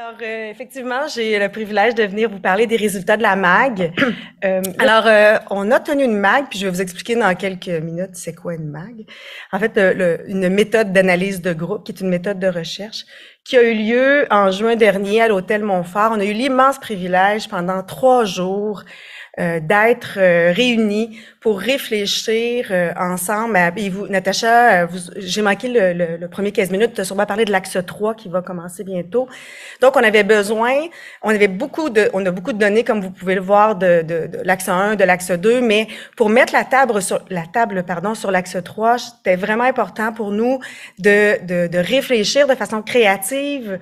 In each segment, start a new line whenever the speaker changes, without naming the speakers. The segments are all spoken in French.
Alors, effectivement, j'ai le privilège de venir vous parler des résultats de la MAG. On a tenu une MAG, puis je vais vous expliquer dans quelques minutes c'est quoi une MAG. En fait, une méthode d'analyse de groupe, qui est une méthode de recherche, qui a eu lieu en juin dernier à l'Hôtel Montfort. On a eu l'immense privilège pendant 3 jours d'être réunis pour réfléchir ensemble. Et vous, Natacha, j'ai manqué le premier 15 minutes, tu as sûrement parlé de l'axe 3 qui va commencer bientôt. Donc, on a beaucoup de données, comme vous pouvez le voir, de l'axe 1, de l'axe 2, mais pour mettre la table sur l'axe 3, c'était vraiment important pour nous de réfléchir de façon créative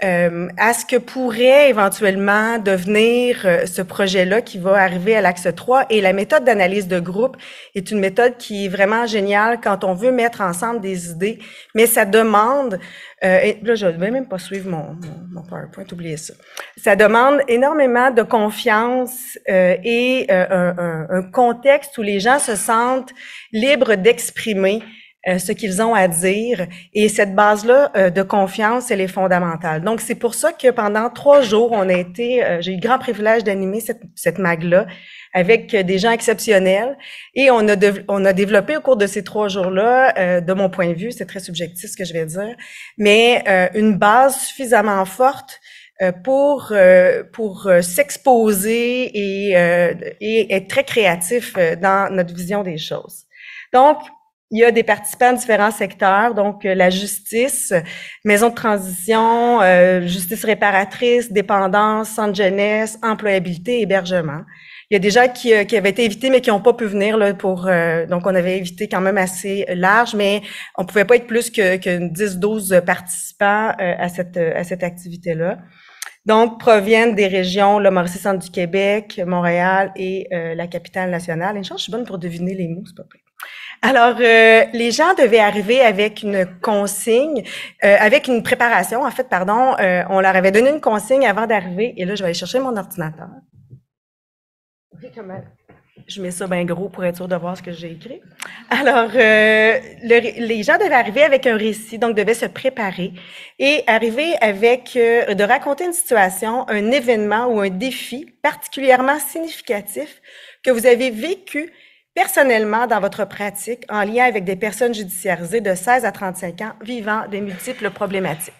à ce que pourrait éventuellement devenir ce projet-là qui va arriver à l'axe 3. Et la méthode d'analyse de groupe est une méthode qui est vraiment géniale quand on veut mettre ensemble des idées, mais ça demande, et là je vais même pas suivre mon PowerPoint, oubliez ça. Ça demande énormément de confiance et un contexte où les gens se sentent libres d'exprimer ce qu'ils ont à dire. Et cette base-là de confiance, elle est fondamentale. Donc, c'est pour ça que pendant 3 jours, j'ai eu le grand privilège d'animer cette MAG-là avec des gens exceptionnels. Et on a développé au cours de ces 3 jours-là, de mon point de vue, c'est très subjectif ce que je vais dire, mais une base suffisamment forte pour s'exposer et être très créatif dans notre vision des choses. Donc, il y a des participants de différents secteurs, donc la justice, maison de transition, justice réparatrice, dépendance, centre jeunesse, employabilité, hébergement. Il y a des gens qui avaient été invités mais qui n'ont pas pu venir là donc on avait invité quand même assez large, mais on pouvait pas être plus que 10-12 participants à cette activité-là. Donc, proviennent des régions, le Mauricie-Centre du Québec, Montréal et la capitale nationale. Une chance, je suis bonne pour deviner les mots, c'est pas vrai. Alors, les gens devaient arriver avec une consigne, avec une préparation, en fait, pardon. On leur avait donné une consigne avant d'arriver. Et là, je vais aller chercher mon ordinateur. Je mets ça bien gros pour être sûr de voir ce que j'ai écrit. Alors, les gens devaient arriver avec un récit, donc devaient se préparer et arriver avec, de raconter une situation, un événement ou un défi particulièrement significatif que vous avez vécu personnellement dans votre pratique en lien avec des personnes judiciarisées de 16 à 35 ans vivant des multiples problématiques.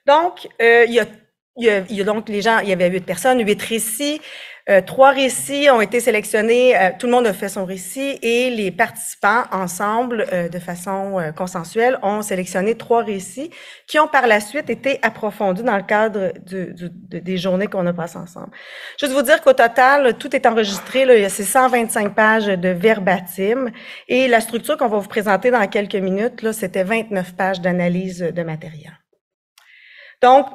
Donc, il y a donc les gens, il y avait 8 personnes, 8 récits. 3 récits ont été sélectionnés, tout le monde a fait son récit et les participants ensemble, de façon consensuelle, ont sélectionné 3 récits qui ont par la suite été approfondis dans le cadre des journées qu'on a passées ensemble. Juste vous dire qu'au total, tout est enregistré, là, c'est 125 pages de verbatim et la structure qu'on va vous présenter dans quelques minutes, là, c'était 29 pages d'analyse de matériel. Donc,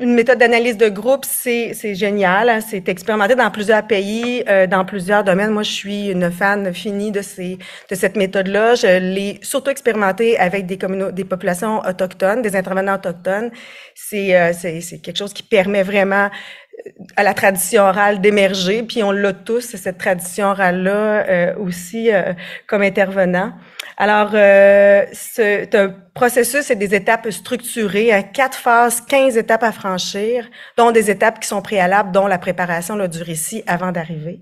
une méthode d'analyse de groupe, c'est génial. Hein, c'est expérimenté dans plusieurs pays, dans plusieurs domaines. Moi, je suis une fan finie de cette méthode-là. Je l'ai surtout expérimentée avec des populations autochtones, des intervenants autochtones. C'est quelque chose qui permet vraiment à la tradition orale d'émerger, puis on l'a tous, cette tradition orale-là aussi comme intervenant. Alors, c'est un processus et des étapes structurées, 4 phases, 15 étapes à franchir, dont des étapes qui sont préalables, dont la préparation là, du récit avant d'arriver.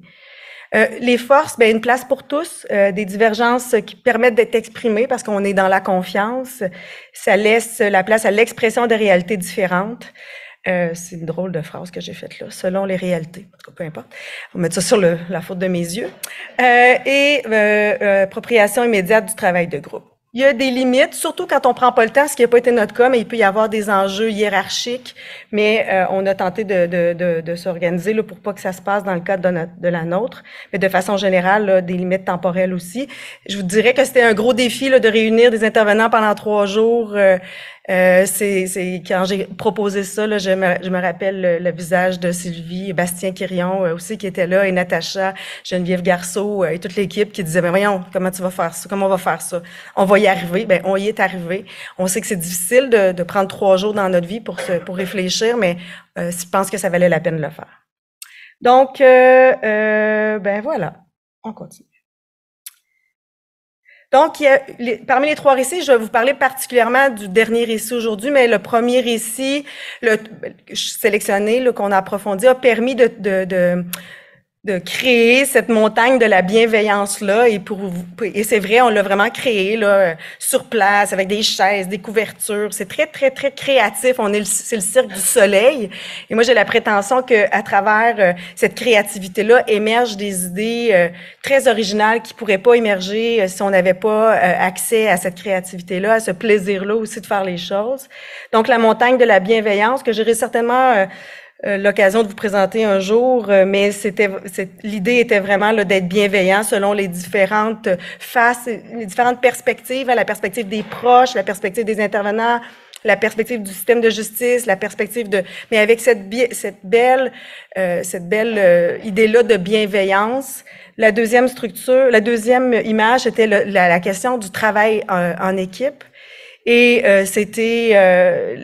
Les forces, une place pour tous, des divergences qui permettent d'être exprimées parce qu'on est dans la confiance. Ça laisse la place à l'expression de réalités différentes. C'est une drôle de phrase que j'ai faite là, selon les réalités. En tout cas, peu importe. On va mettre ça sur la faute de mes yeux. Appropriation immédiate du travail de groupe. Il y a des limites, surtout quand on prend pas le temps, ce qui n'a pas été notre cas, mais il peut y avoir des enjeux hiérarchiques, mais on a tenté de s'organiser là, pour pas que ça se passe dans le cadre de la nôtre, mais de façon générale, là, des limites temporelles aussi. Je vous dirais que c'était un gros défi là, de réunir des intervenants pendant 3 jours. C'est quand j'ai proposé ça, là, je me rappelle le visage de Sylvie, Bastien Quirion aussi qui était là, et Natacha, Geneviève Garceau et toute l'équipe qui disait, voyons, comment tu vas faire ça? Comment on va faire ça? On va y arriver. On y est arrivé. On sait que c'est difficile de prendre 3 jours dans notre vie pour réfléchir, mais je pense que ça valait la peine de le faire. Donc, voilà. On continue. Donc, parmi les 3 récits, je vais vous parler particulièrement du dernier récit aujourd'hui, mais le premier récit sélectionné, qu'on a approfondi, a permis de créer cette montagne de la bienveillance-là. Et c'est vrai, on l'a vraiment créé là, sur place, avec des chaises, des couvertures. C'est très, très, très créatif. C'est le Cirque du Soleil. Et moi, j'ai la prétention qu'à travers cette créativité-là, émergent des idées très originales qui pourraient pas émerger si on n'avait pas accès à cette créativité-là, à ce plaisir-là aussi de faire les choses. Donc, la montagne de la bienveillance, que j'aurai certainement l'occasion de vous présenter un jour, mais l'idée était vraiment là, d'être bienveillant selon les différentes faces, les différentes perspectives, la perspective des proches, la perspective des intervenants, la perspective du système de justice, la perspective mais avec cette belle idée-là de bienveillance. La deuxième image, c'était la question du travail en équipe. Et c'était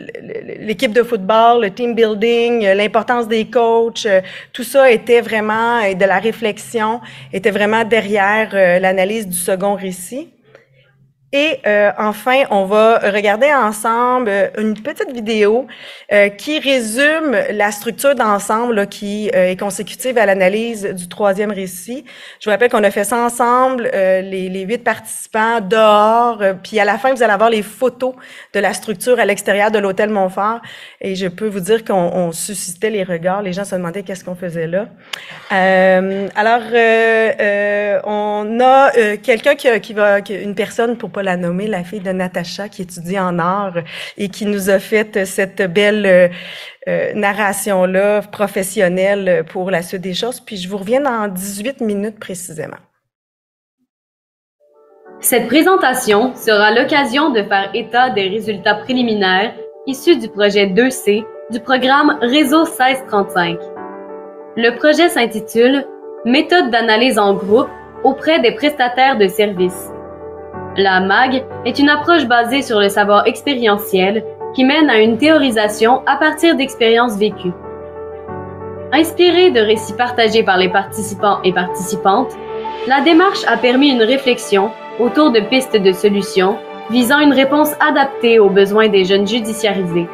l'équipe de football, le team building, l'importance des coachs, tout ça était vraiment, et de la réflexion, était vraiment derrière l'analyse du second récit. Et enfin, on va regarder ensemble une petite vidéo qui résume la structure d'ensemble qui est consécutive à l'analyse du troisième récit. Je vous rappelle qu'on a fait ça ensemble, les 8 participants dehors, puis à la fin, vous allez avoir les photos de la structure à l'extérieur de l'hôtel Montfort. Et je peux vous dire qu'on suscitait les regards. Les gens se demandaient qu'est-ce qu'on faisait là. On a quelqu'un une personne, pour pas la nommer, la fille de Natacha, qui étudie en art et qui nous a fait cette belle narration-là professionnelle pour la suite des choses. Puis je vous reviens dans 18 minutes précisément.
Cette présentation sera l'occasion de faire état des résultats préliminaires issus du projet 2C du programme Réseau 1635. Le projet s'intitule « Méthode d'analyse en groupe auprès des prestataires de services ». La MAG est une approche basée sur le savoir expérientiel qui mène à une théorisation à partir d'expériences vécues. Inspirée de récits partagés par les participants et participantes, la démarche a permis une réflexion autour de pistes de solutions visant une réponse adaptée aux besoins des jeunes judiciarisés.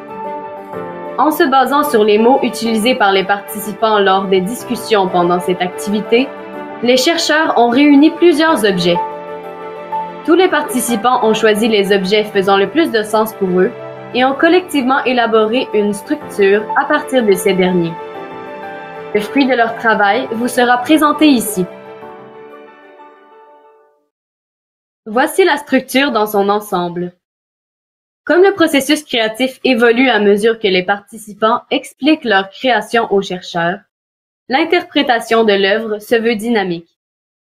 En se basant sur les mots utilisés par les participants lors des discussions pendant cette activité, les chercheurs ont réuni plusieurs objets. Tous les participants ont choisi les objets faisant le plus de sens pour eux et ont collectivement élaboré une structure à partir de ces derniers. Le fruit de leur travail vous sera présenté ici. Voici la structure dans son ensemble. Comme le processus créatif évolue à mesure que les participants expliquent leur création aux chercheurs, l'interprétation de l'œuvre se veut dynamique.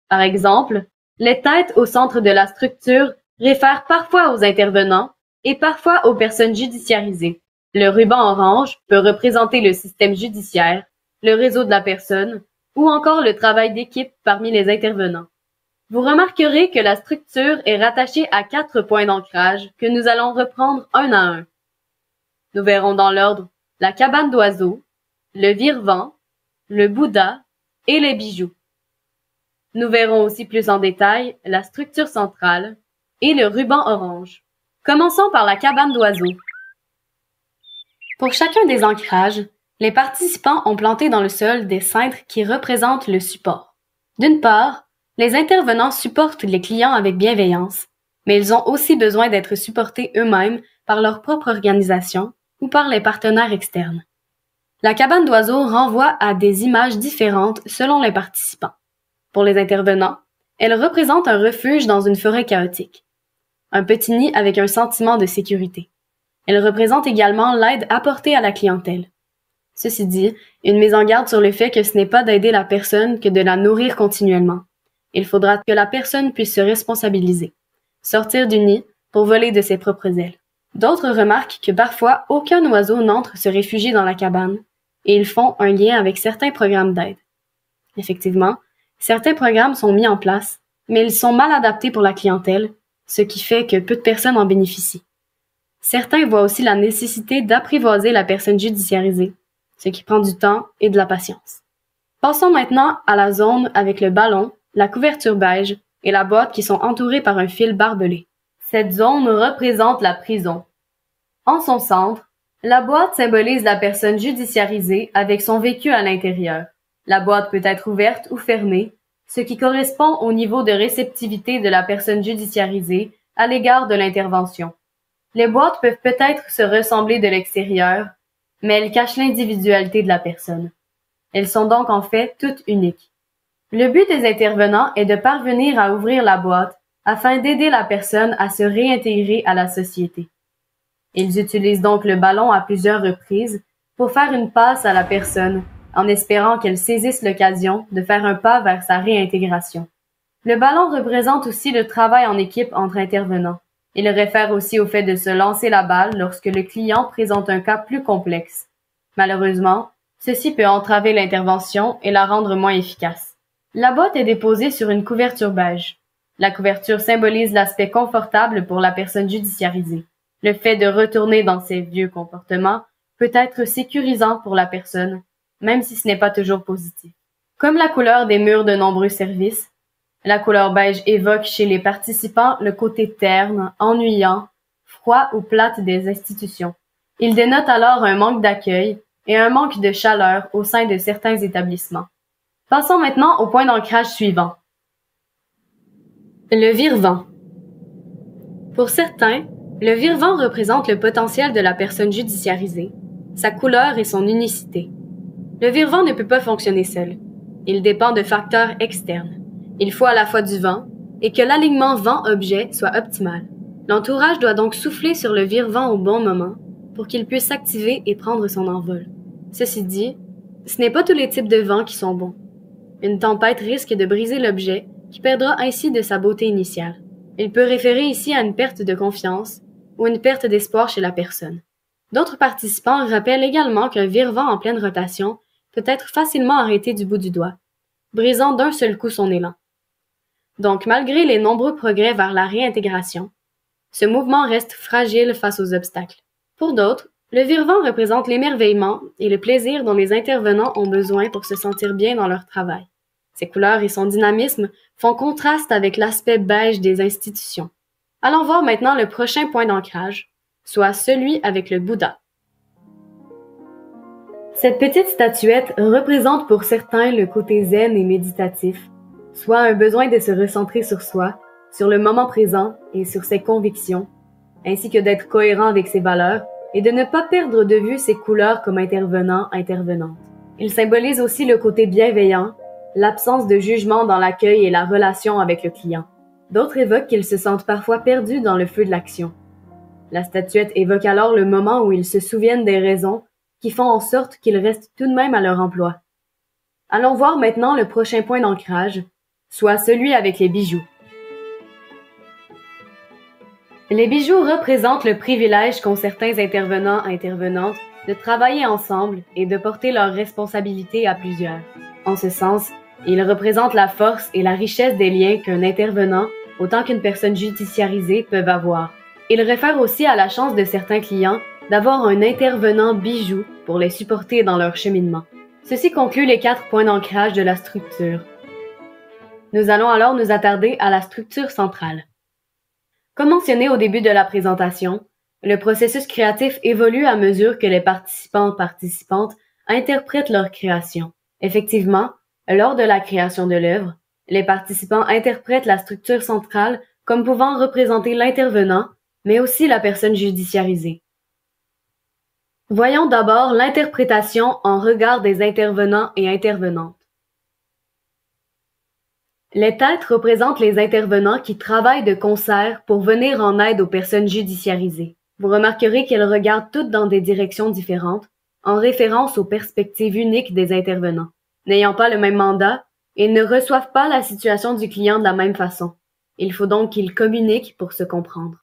Par exemple, les têtes au centre de la structure réfèrent parfois aux intervenants et parfois aux personnes judiciarisées. Le ruban orange peut représenter le système judiciaire, le réseau de la personne ou encore le travail d'équipe parmi les intervenants. Vous remarquerez que la structure est rattachée à 4 points d'ancrage que nous allons reprendre un à un. Nous verrons dans l'ordre la cabane d'oiseaux, le vire-vent, le Bouddha et les bijoux. Nous verrons aussi plus en détail la structure centrale et le ruban orange. Commençons par la cabane d'oiseaux. Pour chacun des ancrages, les participants ont planté dans le sol des cintres qui représentent le support. D'une part, les intervenants supportent les clients avec bienveillance, mais ils ont aussi besoin d'être supportés eux-mêmes par leur propre organisation ou par les partenaires externes. La cabane d'oiseaux renvoie à des images différentes selon les participants. Pour les intervenants, elle représente un refuge dans une forêt chaotique, un petit nid avec un sentiment de sécurité. Elle représente également l'aide apportée à la clientèle. Ceci dit, une mise en garde sur le fait que ce n'est pas d'aider la personne que de la nourrir continuellement. Il faudra que la personne puisse se responsabiliser, sortir du nid pour voler de ses propres ailes. D'autres remarquent que parfois aucun oiseau n'entre se réfugier dans la cabane et ils font un lien avec certains programmes d'aide. Effectivement, certains programmes sont mis en place, mais ils sont mal adaptés pour la clientèle, ce qui fait que peu de personnes en bénéficient. Certains voient aussi la nécessité d'apprivoiser la personne judiciarisée, ce qui prend du temps et de la patience. Passons maintenant à la zone avec le ballon, la couverture beige et la boîte qui sont entourées par un fil barbelé. Cette zone représente la prison. En son centre, la boîte symbolise la personne judiciarisée avec son vécu à l'intérieur. La boîte peut être ouverte ou fermée, ce qui correspond au niveau de réceptivité de la personne judiciarisée à l'égard de l'intervention. Les boîtes peuvent peut-être se ressembler de l'extérieur, mais elles cachent l'individualité de la personne. Elles sont donc en fait toutes uniques. Le but des intervenants est de parvenir à ouvrir la boîte afin d'aider la personne à se réintégrer à la société. Ils utilisent donc le ballon à plusieurs reprises pour faire une passe à la personne, en espérant qu'elle saisisse l'occasion de faire un pas vers sa réintégration. Le ballon représente aussi le travail en équipe entre intervenants. Il réfère aussi au fait de se lancer la balle lorsque le client présente un cas plus complexe. Malheureusement, ceci peut entraver l'intervention et la rendre moins efficace. La boîte est déposée sur une couverture beige. La couverture symbolise l'aspect confortable pour la personne judiciarisée. Le fait de retourner dans ses vieux comportements peut être sécurisant pour la personne, même si ce n'est pas toujours positif. Comme la couleur des murs de nombreux services, la couleur beige évoque chez les participants le côté terne, ennuyant, froid ou plate des institutions. Il dénote alors un manque d'accueil et un manque de chaleur au sein de certains établissements. Passons maintenant au point d'ancrage suivant. Le vire-vent. Pour certains, le vire-vent représente le potentiel de la personne judiciarisée, sa couleur et son unicité. Le vire-vent ne peut pas fonctionner seul. Il dépend de facteurs externes. Il faut à la fois du vent et que l'alignement vent-objet soit optimal. L'entourage doit donc souffler sur le vire-vent au bon moment pour qu'il puisse s'activer et prendre son envol. Ceci dit, ce n'est pas tous les types de vents qui sont bons. Une tempête risque de briser l'objet qui perdra ainsi de sa beauté initiale. Il peut référer ici à une perte de confiance ou une perte d'espoir chez la personne. D'autres participants rappellent également qu'un vire-vent en pleine rotation peut être facilement arrêté du bout du doigt, brisant d'un seul coup son élan. Donc, malgré les nombreux progrès vers la réintégration, ce mouvement reste fragile face aux obstacles. Pour d'autres, le vire-vent représente l'émerveillement et le plaisir dont les intervenants ont besoin pour se sentir bien dans leur travail. Ses couleurs et son dynamisme font contraste avec l'aspect beige des institutions. Allons voir maintenant le prochain point d'ancrage, soit celui avec le Bouddha. Cette petite statuette représente pour certains le côté zen et méditatif, soit un besoin de se recentrer sur soi, sur le moment présent et sur ses convictions, ainsi que d'être cohérent avec ses valeurs et de ne pas perdre de vue ses couleurs comme intervenant-intervenante. Il symbolise aussi le côté bienveillant, l'absence de jugement dans l'accueil et la relation avec le client. D'autres évoquent qu'ils se sentent parfois perdus dans le feu de l'action. La statuette évoque alors le moment où ils se souviennent des raisons qui font en sorte qu'ils restent tout de même à leur emploi. Allons voir maintenant le prochain point d'ancrage, soit celui avec les bijoux. Les bijoux représentent le privilège qu'ont certains intervenants-intervenantes de travailler ensemble et de porter leurs responsabilités à plusieurs. En ce sens, ils représentent la force et la richesse des liens qu'un intervenant, autant qu'une personne judiciarisée, peuvent avoir. Ils réfèrent aussi à la chance de certains clients d'avoir un intervenant bijou pour les supporter dans leur cheminement. Ceci conclut les 4 points d'ancrage de la structure. Nous allons alors nous attarder à la structure centrale. Comme mentionné au début de la présentation, le processus créatif évolue à mesure que les participants-participantes interprètent leur création. Effectivement, lors de la création de l'œuvre, les participants interprètent la structure centrale comme pouvant représenter l'intervenant, mais aussi la personne judiciarisée. Voyons d'abord l'interprétation en regard des intervenants et intervenantes. Les têtes représentent les intervenants qui travaillent de concert pour venir en aide aux personnes judiciarisées. Vous remarquerez qu'elles regardent toutes dans des directions différentes, en référence aux perspectives uniques des intervenants. N'ayant pas le même mandat, ils ne reçoivent pas la situation du client de la même façon. Il faut donc qu'ils communiquent pour se comprendre.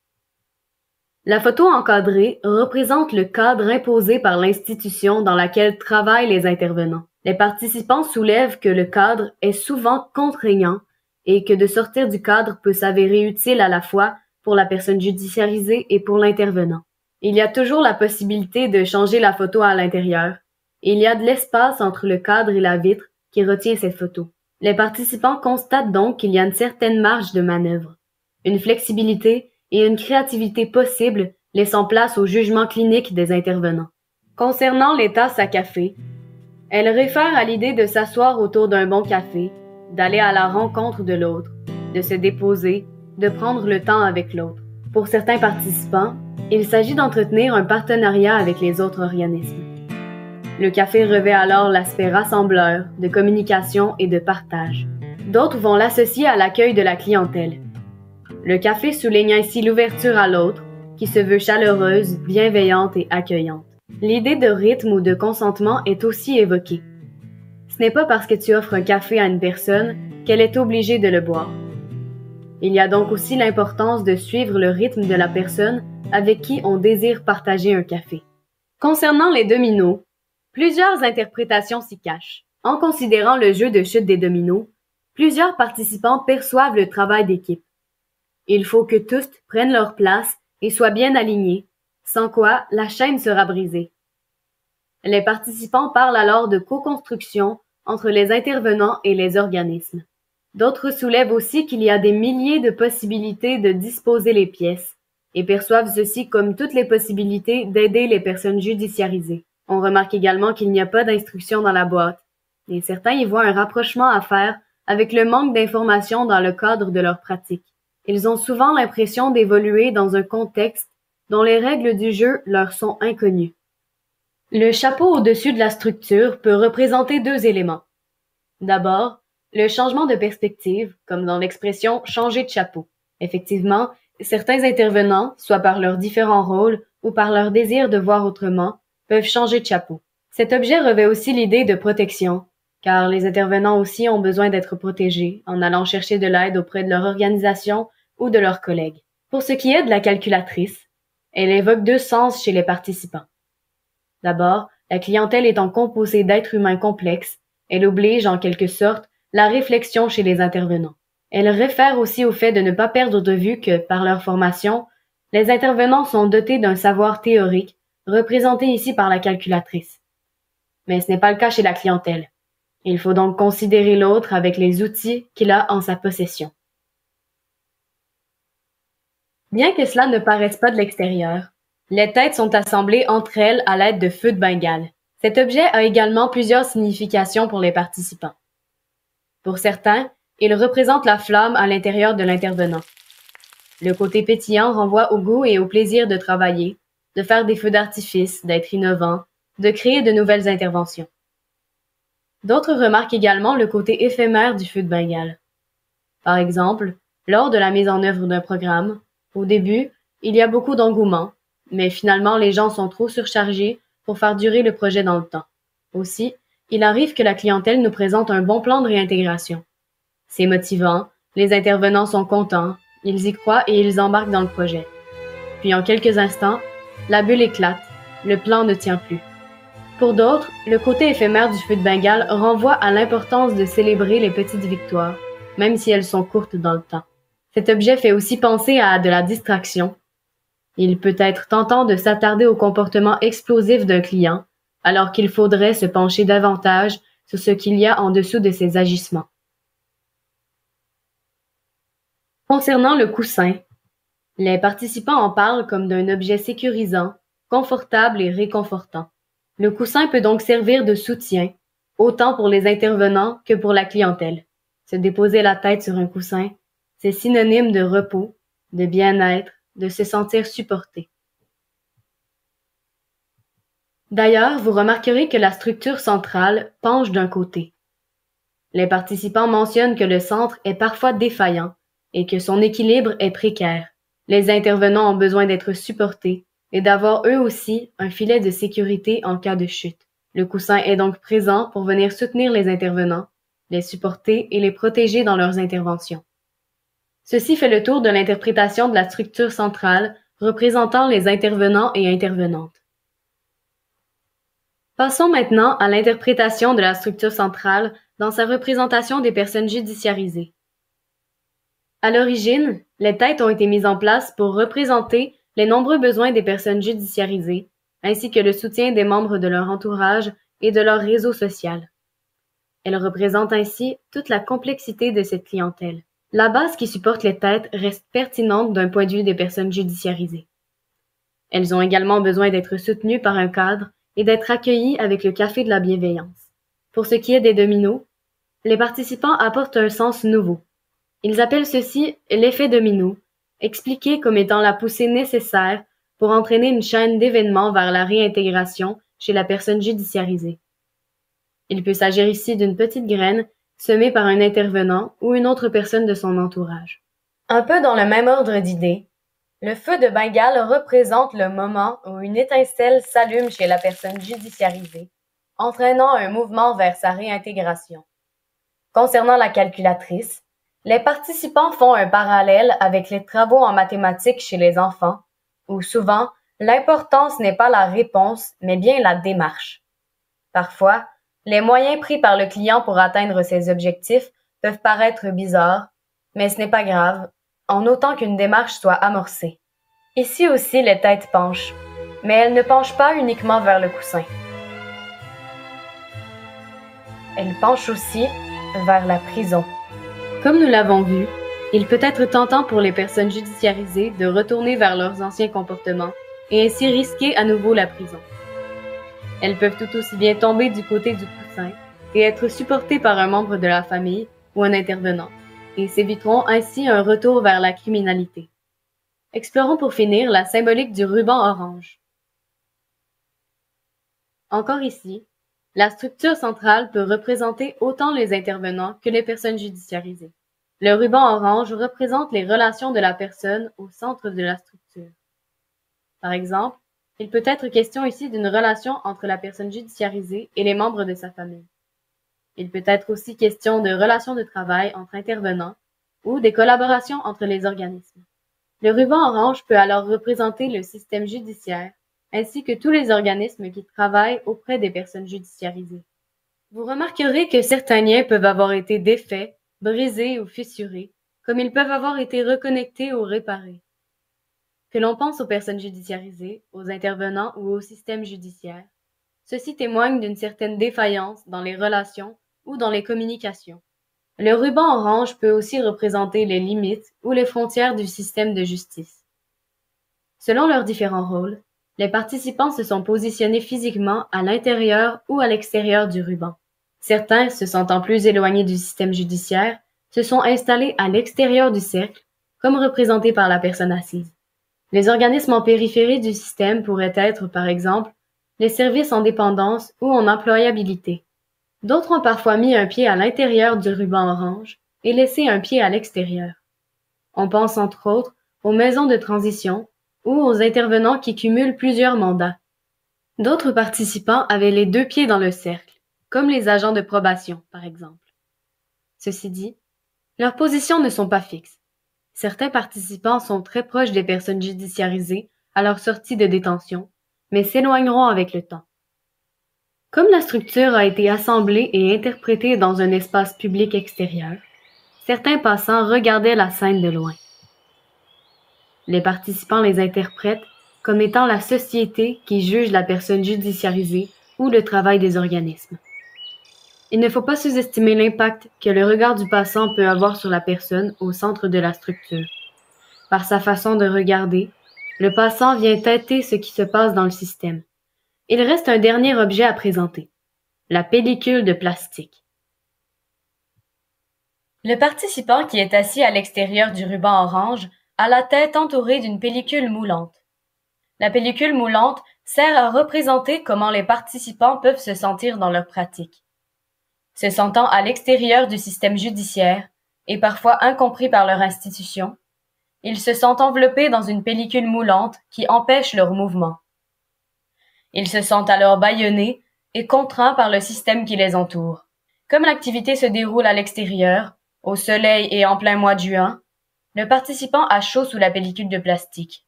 La photo encadrée représente le cadre imposé par l'institution dans laquelle travaillent les intervenants. Les participants soulèvent que le cadre est souvent contraignant et que de sortir du cadre peut s'avérer utile à la fois pour la personne judiciarisée et pour l'intervenant. Il y a toujours la possibilité de changer la photo à l'intérieur. Il y a de l'espace entre le cadre et la vitre qui retient cette photo. Les participants constatent donc qu'il y a une certaine marge de manœuvre, une flexibilité et une créativité possibles laissant place au jugement clinique des intervenants. Concernant les tasses à café, elles réfèrent à l'idée de s'asseoir autour d'un bon café, d'aller à la rencontre de l'autre, de se déposer, de prendre le temps avec l'autre. Pour certains participants, il s'agit d'entretenir un partenariat avec les autres organismes. Le café revêt alors l'aspect rassembleur, de communication et de partage. D'autres vont l'associer à l'accueil de la clientèle. Le café souligne ainsi l'ouverture à l'autre, qui se veut chaleureuse, bienveillante et accueillante. L'idée de rythme ou de consentement est aussi évoquée. Ce n'est pas parce que tu offres un café à une personne qu'elle est obligée de le boire. Il y a donc aussi l'importance de suivre le rythme de la personne avec qui on désire partager un café. Concernant les dominos, plusieurs interprétations s'y cachent. En considérant le jeu de chute des dominos, plusieurs participants perçoivent le travail d'équipe. Il faut que tous prennent leur place et soient bien alignés, sans quoi la chaîne sera brisée. Les participants parlent alors de co-construction entre les intervenants et les organismes. D'autres soulèvent aussi qu'il y a des milliers de possibilités de disposer les pièces et perçoivent ceci comme toutes les possibilités d'aider les personnes judiciarisées. On remarque également qu'il n'y a pas d'instruction dans la boîte, et certains y voient un rapprochement à faire avec le manque d'informations dans le cadre de leur pratique. Ils ont souvent l'impression d'évoluer dans un contexte dont les règles du jeu leur sont inconnues. Le chapeau au-dessus de la structure peut représenter deux éléments. D'abord, le changement de perspective, comme dans l'expression « changer de chapeau ». Effectivement, certains intervenants, soit par leurs différents rôles ou par leur désir de voir autrement, peuvent changer de chapeau. Cet objet revêt aussi l'idée de protection, car les intervenants aussi ont besoin d'être protégés en allant chercher de l'aide auprès de leur organisation ou de leurs collègues. Pour ce qui est de la calculatrice, elle évoque deux sens chez les participants. D'abord, la clientèle étant composée d'êtres humains complexes, elle oblige en quelque sorte la réflexion chez les intervenants. Elle réfère aussi au fait de ne pas perdre de vue que, par leur formation, les intervenants sont dotés d'un savoir théorique, représenté ici par la calculatrice. Mais ce n'est pas le cas chez la clientèle. Il faut donc considérer l'autre avec les outils qu'il a en sa possession. Bien que cela ne paraisse pas de l'extérieur, les têtes sont assemblées entre elles à l'aide de feux de Bengale. Cet objet a également plusieurs significations pour les participants. Pour certains, il représente la flamme à l'intérieur de l'intervenant. Le côté pétillant renvoie au goût et au plaisir de travailler, de faire des feux d'artifice, d'être innovant, de créer de nouvelles interventions. D'autres remarquent également le côté éphémère du feu de Bengale. Par exemple, lors de la mise en œuvre d'un programme, au début, il y a beaucoup d'engouement, mais finalement les gens sont trop surchargés pour faire durer le projet dans le temps. Aussi, il arrive que la clientèle nous présente un bon plan de réintégration. C'est motivant, les intervenants sont contents, ils y croient et ils embarquent dans le projet. Puis en quelques instants, la bulle éclate, le plan ne tient plus. Pour d'autres, le côté éphémère du feu de Bengale renvoie à l'importance de célébrer les petites victoires, même si elles sont courtes dans le temps. Cet objet fait aussi penser à de la distraction. Il peut être tentant de s'attarder au comportement explosif d'un client, alors qu'il faudrait se pencher davantage sur ce qu'il y a en dessous de ses agissements. Concernant le coussin, les participants en parlent comme d'un objet sécurisant, confortable et réconfortant. Le coussin peut donc servir de soutien, autant pour les intervenants que pour la clientèle. Se déposer la tête sur un coussin, c'est synonyme de repos, de bien-être, de se sentir supporté. D'ailleurs, vous remarquerez que la structure centrale penche d'un côté. Les participants mentionnent que le centre est parfois défaillant et que son équilibre est précaire. Les intervenants ont besoin d'être supportés et d'avoir eux aussi un filet de sécurité en cas de chute. Le coussin est donc présent pour venir soutenir les intervenants, les supporter et les protéger dans leurs interventions. Ceci fait le tour de l'interprétation de la structure centrale représentant les intervenants et intervenantes. Passons maintenant à l'interprétation de la structure centrale dans sa représentation des personnes judiciarisées. À l'origine, les têtes ont été mises en place pour représenter les nombreux besoins des personnes judiciarisées, ainsi que le soutien des membres de leur entourage et de leur réseau social. Elle représente ainsi toute la complexité de cette clientèle. La base qui supporte les têtes reste pertinente d'un point de vue des personnes judiciarisées. Elles ont également besoin d'être soutenues par un cadre et d'être accueillies avec le café de la bienveillance. Pour ce qui est des dominos, les participants apportent un sens nouveau. Ils appellent ceci l'effet domino, expliqué comme étant la poussée nécessaire pour entraîner une chaîne d'événements vers la réintégration chez la personne judiciarisée. Il peut s'agir ici d'une petite graine semée par un intervenant ou une autre personne de son entourage. Un peu dans le même ordre d'idées, le feu de Bengale représente le moment où une étincelle s'allume chez la personne judiciarisée, entraînant un mouvement vers sa réintégration. Concernant la calculatrice, les participants font un parallèle avec les travaux en mathématiques chez les enfants, où souvent, l'importance n'est pas la réponse, mais bien la démarche. Parfois, les moyens pris par le client pour atteindre ses objectifs peuvent paraître bizarres, mais ce n'est pas grave, en autant qu'une démarche soit amorcée. Ici aussi, les têtes penchent, mais elles ne penchent pas uniquement vers le coussin. Elles penchent aussi vers la prison. Comme nous l'avons vu, il peut être tentant pour les personnes judiciarisées de retourner vers leurs anciens comportements et ainsi risquer à nouveau la prison. Elles peuvent tout aussi bien tomber du côté du coussin et être supportées par un membre de la famille ou un intervenant, et s'éviteront ainsi un retour vers la criminalité. Explorons pour finir la symbolique du ruban orange. Encore ici, la structure centrale peut représenter autant les intervenants que les personnes judiciarisées. Le ruban orange représente les relations de la personne au centre de la structure. Par exemple, il peut être question ici d'une relation entre la personne judiciarisée et les membres de sa famille. Il peut être aussi question de relations de travail entre intervenants ou des collaborations entre les organismes. Le ruban orange peut alors représenter le système judiciaire ainsi que tous les organismes qui travaillent auprès des personnes judiciarisées. Vous remarquerez que certains liens peuvent avoir été défaits, brisés ou fissurés, comme ils peuvent avoir été reconnectés ou réparés. Que l'on pense aux personnes judiciarisées, aux intervenants ou au système judiciaire, ceci témoigne d'une certaine défaillance dans les relations ou dans les communications. Le ruban orange peut aussi représenter les limites ou les frontières du système de justice. Selon leurs différents rôles, les participants se sont positionnés physiquement à l'intérieur ou à l'extérieur du ruban. Certains, se sentant plus éloignés du système judiciaire, se sont installés à l'extérieur du cercle, comme représenté par la personne assise. Les organismes en périphérie du système pourraient être, par exemple, les services en dépendance ou en employabilité. D'autres ont parfois mis un pied à l'intérieur du ruban orange et laissé un pied à l'extérieur. On pense entre autres aux maisons de transition ou aux intervenants qui cumulent plusieurs mandats. D'autres participants avaient les deux pieds dans le cercle, comme les agents de probation, par exemple. Ceci dit, leurs positions ne sont pas fixes. Certains participants sont très proches des personnes judiciarisées à leur sortie de détention, mais s'éloigneront avec le temps. Comme la structure a été assemblée et interprétée dans un espace public extérieur, certains passants regardaient la scène de loin. Les participants les interprètent comme étant la société qui juge la personne judiciarisée ou le travail des organismes. Il ne faut pas sous-estimer l'impact que le regard du passant peut avoir sur la personne au centre de la structure. Par sa façon de regarder, le passant vient tâter ce qui se passe dans le système. Il reste un dernier objet à présenter, la pellicule de plastique. Le participant qui est assis à l'extérieur du ruban orange a la tête entourée d'une pellicule moulante. La pellicule moulante sert à représenter comment les participants peuvent se sentir dans leur pratique. Se sentant à l'extérieur du système judiciaire et parfois incompris par leur institution, ils se sentent enveloppés dans une pellicule moulante qui empêche leur mouvement. Ils se sentent alors bâillonnés et contraints par le système qui les entoure. Comme l'activité se déroule à l'extérieur, au soleil et en plein mois de juin, le participant a chaud sous la pellicule de plastique.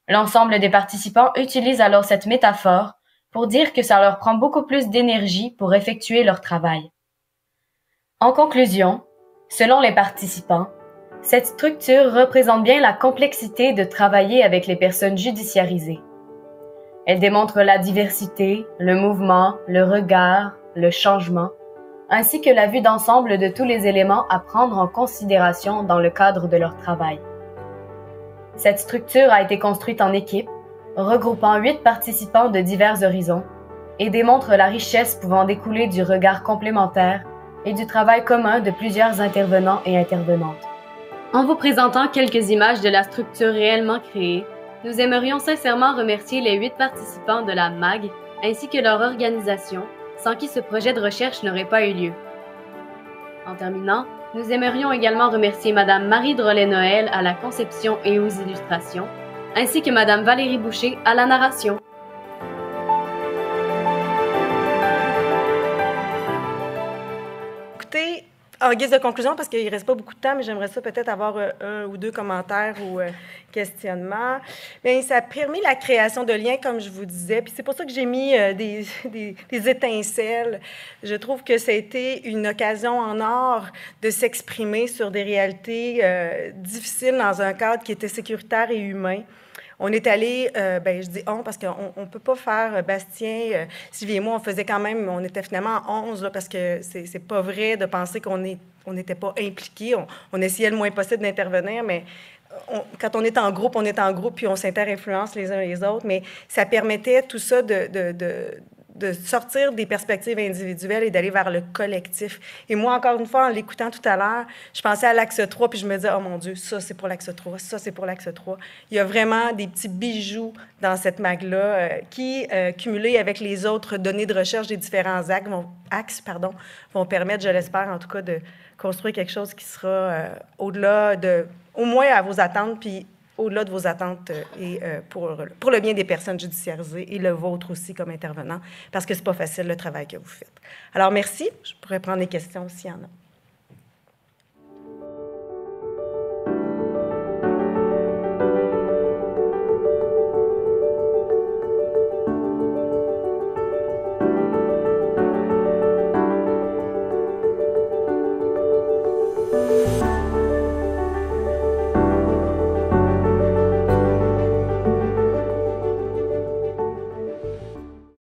L'ensemble des participants utilise alors cette métaphore pour dire que ça leur prend beaucoup plus d'énergie pour effectuer leur travail. En conclusion, selon les participants, cette structure représente bien la complexité de travailler avec les personnes judiciarisées. Elle démontre la diversité, le mouvement, le regard, le changement, ainsi que la vue d'ensemble de tous les éléments à prendre en considération dans le cadre de leur travail. Cette structure a été construite en équipe, regroupant 8 participants de divers horizons, et démontre la richesse pouvant découler du regard complémentaire et du travail commun de plusieurs intervenants et intervenantes. En vous présentant quelques images de la structure réellement créée, nous aimerions sincèrement remercier les 8 participants de la MAG ainsi que leur organisation, sans qui ce projet de recherche n'aurait pas eu lieu. En terminant, nous aimerions également remercier Madame Marie Drolet-Noël à la conception et aux illustrations, ainsi que Madame Valérie Boucher à la narration.
Écoutez, en guise de conclusion, parce qu'il ne reste pas beaucoup de temps, mais j'aimerais ça peut-être avoir un ou deux commentaires ou questionnements. Bien, ça a permis la création de liens, comme je vous disais, puis c'est pour ça que j'ai mis des étincelles. Je trouve que ça a été une occasion en or de s'exprimer sur des réalités difficiles dans un cadre qui était sécuritaire et humain. On est allé, je dis on parce qu'on ne peut pas faire, Bastien, Sylvie et moi, on faisait quand même, on était finalement 11, là, parce que c'est pas vrai de penser qu'on n'était pas impliqués. On essayait le moins possible d'intervenir, mais quand on est en groupe, puis on s'inter-influence les uns les autres, mais ça permettait tout ça de sortir des perspectives individuelles et d'aller vers le collectif. Et moi, encore une fois, en l'écoutant tout à l'heure, je pensais à l'axe 3, puis je me disais, oh mon Dieu, ça, c'est pour l'axe 3, ça, c'est pour l'axe 3. Il y a vraiment des petits bijoux dans cette MAG-là qui, cumulés avec les autres données de recherche des différents axes, vont permettre, je l'espère en tout cas, de construire quelque chose qui sera au-delà au moins à vos attentes, puis au-delà de vos attentes et pour le bien des personnes judiciarisées et le vôtre aussi comme intervenant, parce que c'est pas facile le travail que vous faites. Alors, merci. Je pourrais prendre des questions s'il y en a.